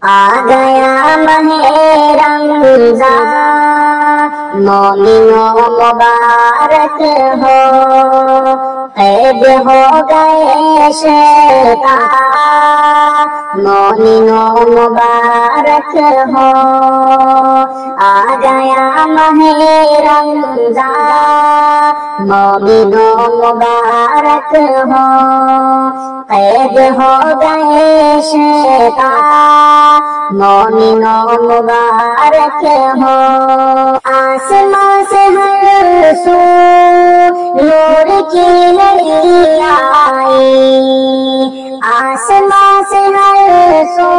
آ گیا ماہ رمضان، مومنوں مبارک ہو، قید ہو گئے شیطان، مومنوں مبارک ہو۔ آ گیا ماہ رمضان، مومنوں مبارک ہو، قید ہو گئے شیطان، مومنوں مبارک ہو۔ آسمان سے ہر سو نور کی لڑی آئی، آسمان سے ہر سو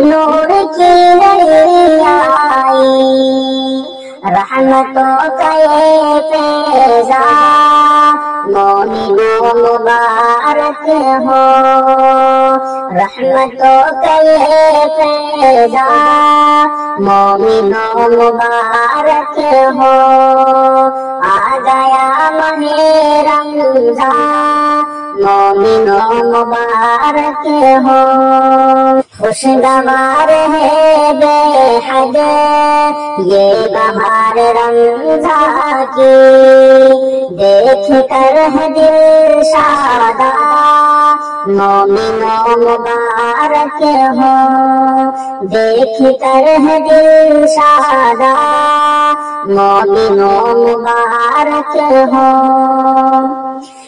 نور کی لڑی آئی، رحمتوں کا یہ فیضان، مومنوں مبارک ہو، رحمتوں کا یہ فیضان، مومنوں مبارک ہو۔ آ گیا ماہ رمضان، مومنوں مبارک ہو۔ خوشگوار ہے بے حد یہ بہار رمضان کی، دیکھ کر ہے دل شاداں، مومنوں مبارک ہو، دیکھ کر ہے دل شاداں، مومنوں مبارک ہو۔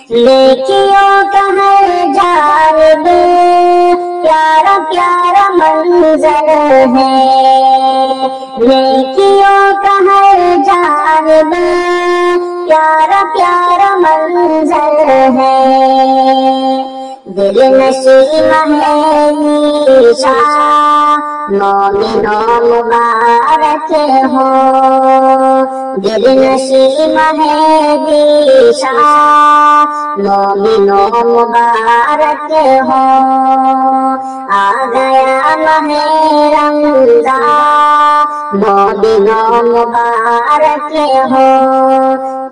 نیکیوں کا ہر جانب پیارا پیارا منظر ہے، نیکیوں کا ہر جانب پیارا پیارا منظر ہے، دل نشین ہے نیشان، مومنوں مبارک ہو، دل نشین ہے نیشان، مومنوں مبارک ہو۔ آ گیا ماہ رمضان، مومنوں مبارک ہو،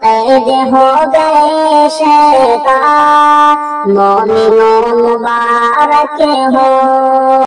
قید ہو گئے شیطان، مومنوں مبارک ہو۔